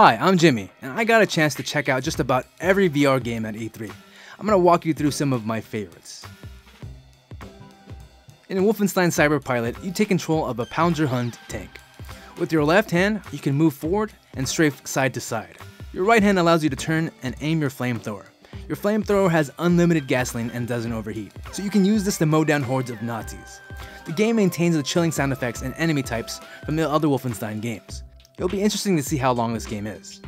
Hi, I'm Jimmy, and I got a chance to check out just about every VR game at E3. I'm going to walk you through some of my favorites. In Wolfenstein Cyber Pilot, you take control of a Panzerhund tank. With your left hand, you can move forward and strafe side to side. Your right hand allows you to turn and aim your flamethrower. Your flamethrower has unlimited gasoline and doesn't overheat, so you can use this to mow down hordes of Nazis. The game maintains the chilling sound effects and enemy types from the other Wolfenstein games. It'll be interesting to see how long this game is.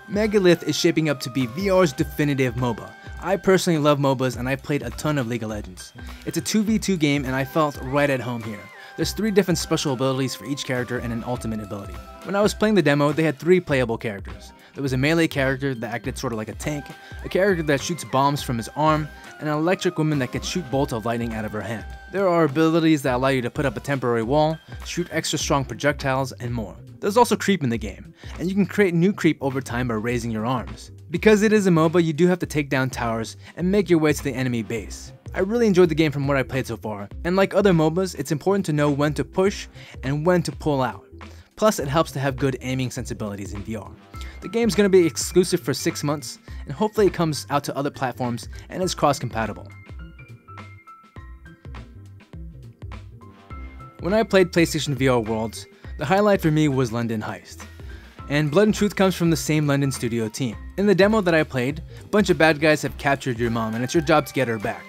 Megalith is shaping up to be VR's definitive MOBA. I personally love MOBAs and I've played a ton of League of Legends. It's a 2v2 game and I felt right at home here. There's 3 different special abilities for each character and an ultimate ability. When I was playing the demo, they had 3 playable characters. There was a melee character that acted sort of like a tank, a character that shoots bombs from his arm, and an electric woman that can shoot bolts of lightning out of her hand. There are abilities that allow you to put up a temporary wall, shoot extra strong projectiles, and more. There's also creep in the game, and you can create new creep over time by raising your arms. Because it is a MOBA, you do have to take down towers and make your way to the enemy base. I really enjoyed the game from what I played so far, and like other MOBAs, it's important to know when to push and when to pull out. Plus, it helps to have good aiming sensibilities in VR. The game's going to be exclusive for 6 months, and hopefully it comes out to other platforms and is cross-compatible. When I played PlayStation VR Worlds, the highlight for me was London Heist. And Blood and Truth comes from the same London studio team. In the demo that I played, a bunch of bad guys have captured your mom and it's your job to get her back.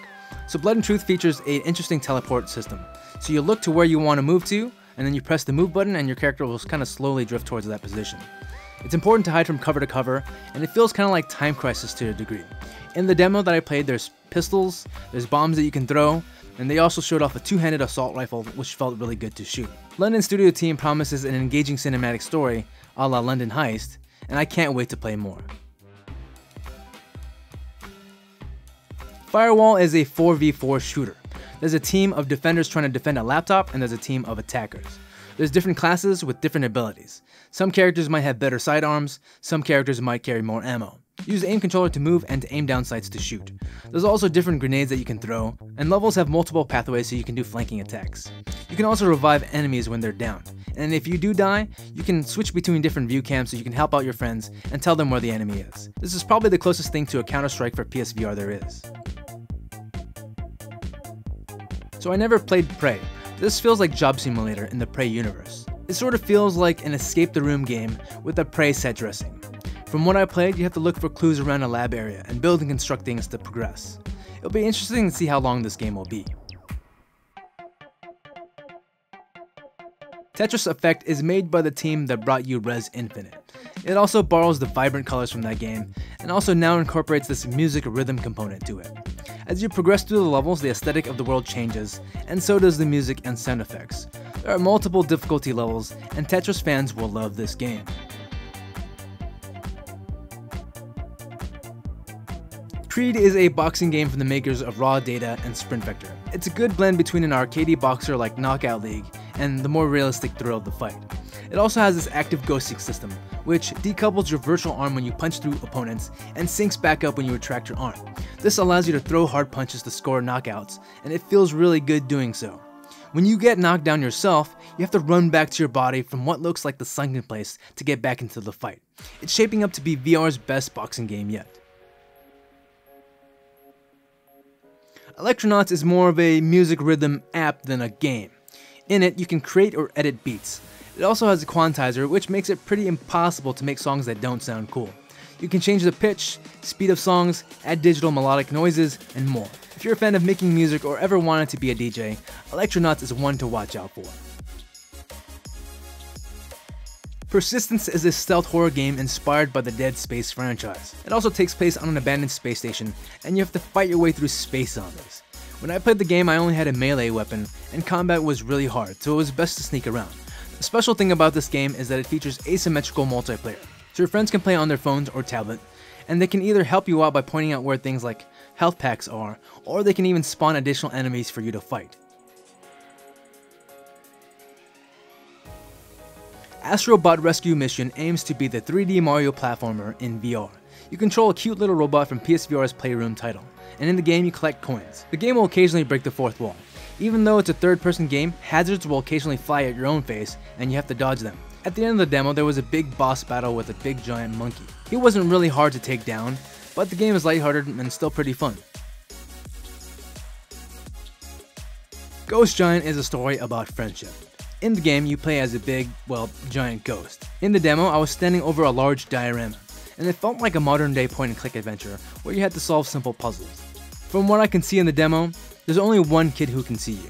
So Blood and Truth features an interesting teleport system. So you look to where you want to move to, and then you press the move button and your character will kind of slowly drift towards that position. It's important to hide from cover to cover, and it feels kind of like Time Crisis to a degree. In the demo that I played, there's pistols, there's bombs that you can throw, and they also showed off a 2-handed assault rifle which felt really good to shoot. London studio team promises an engaging cinematic story a la London Heist, and I can't wait to play more. Firewall is a 4v4 shooter. There's a team of defenders trying to defend a laptop, and there's a team of attackers. There's different classes with different abilities. Some characters might have better sidearms, some characters might carry more ammo. Use the aim controller to move and to aim down sights to shoot. There's also different grenades that you can throw, and levels have multiple pathways so you can do flanking attacks. You can also revive enemies when they're down, and if you do die, you can switch between different view cams so you can help out your friends and tell them where the enemy is. This is probably the closest thing to a Counter-Strike for PSVR there is. So I never played Prey. This feels like Job Simulator in the Prey universe. It sort of feels like an escape the room game with a Prey set dressing. From what I played, you have to look for clues around a lab area and build and construct things to progress. It'll be interesting to see how long this game will be. Tetris Effect is made by the team that brought you Res Infinite. It also borrows the vibrant colors from that game, and also now incorporates this music rhythm component to it. As you progress through the levels, the aesthetic of the world changes, and so does the music and sound effects. There are multiple difficulty levels, and Tetris fans will love this game. Creed is a boxing game from the makers of Raw Data and Sprint Vector. It's a good blend between an arcadey boxer like Knockout League and the more realistic thrill of the fight. It also has this active ghosting system, which decouples your virtual arm when you punch through opponents and syncs back up when you retract your arm. This allows you to throw hard punches to score knockouts, and it feels really good doing so. When you get knocked down yourself, you have to run back to your body from what looks like the sunken place to get back into the fight. It's shaping up to be VR's best boxing game yet. Electronauts is more of a music rhythm app than a game. In it, you can create or edit beats. It also has a quantizer, which makes it pretty impossible to make songs that don't sound cool. You can change the pitch, speed of songs, add digital melodic noises, and more. If you're a fan of making music or ever wanted to be a DJ, Electronauts is one to watch out for. Persistence is a stealth horror game inspired by the Dead Space franchise. It also takes place on an abandoned space station, and you have to fight your way through space zombies. When I played the game, I only had a melee weapon, and combat was really hard, so it was best to sneak around. The special thing about this game is that it features asymmetrical multiplayer, so your friends can play on their phones or tablet, and they can either help you out by pointing out where things like health packs are, or they can even spawn additional enemies for you to fight. Astrobot Rescue Mission aims to be the 3D Mario platformer in VR. You control a cute little robot from PSVR's Playroom title, and in the game you collect coins. The game will occasionally break the fourth wall. Even though it's a third-person game, hazards will occasionally fly at your own face, and you have to dodge them. At the end of the demo, there was a big boss battle with a big giant monkey. He wasn't really hard to take down, but the game is lighthearted and still pretty fun. Ghost Giant is a story about friendship. In the game, you play as a big, giant ghost. In the demo, I was standing over a large diorama, and it felt like a modern day point and click adventure where you had to solve simple puzzles. From what I can see in the demo, there's only one kid who can see you.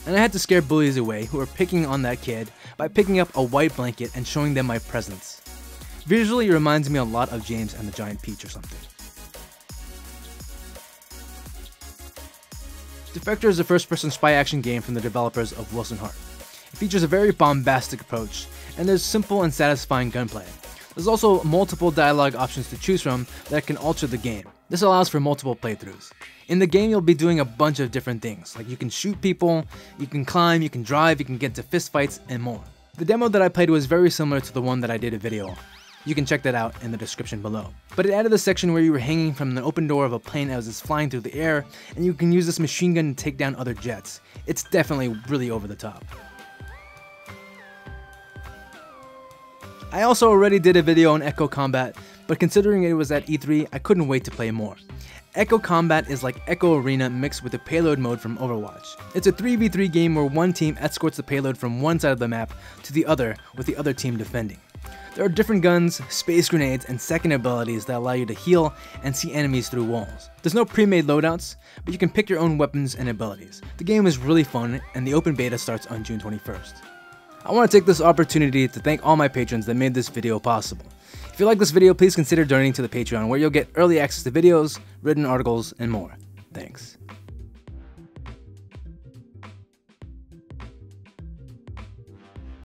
And I had to scare bullies away who were picking on that kid by picking up a white blanket and showing them my presence. Visually, it reminds me a lot of James and the Giant Peach or something. Defector is a first-person spy action game from the developers of Wilson Hart. It features a very bombastic approach, and there's simple and satisfying gunplay. There's also multiple dialogue options to choose from that can alter the game. This allows for multiple playthroughs. In the game, you'll be doing a bunch of different things, like you can shoot people, you can climb, you can drive, you can get into fistfights, and more. The demo that I played was very similar to the one that I did a video on. You can check that out in the description below. But it added a section where you were hanging from the open door of a plane as it's flying through the air, and you can use this machine gun to take down other jets. It's definitely really over the top. I also already did a video on Echo Combat, but considering it was at E3, I couldn't wait to play more. Echo Combat is like Echo Arena mixed with the payload mode from Overwatch. It's a 3v3 game where one team escorts the payload from one side of the map to the other, with the other team defending. There are different guns, space grenades, and second abilities that allow you to heal and see enemies through walls. There's no pre-made loadouts, but you can pick your own weapons and abilities. The game is really fun, and the open beta starts on June 21st. I want to take this opportunity to thank all my patrons that made this video possible. If you like this video, please consider donating to the Patreon, where you'll get early access to videos, written articles, and more. Thanks.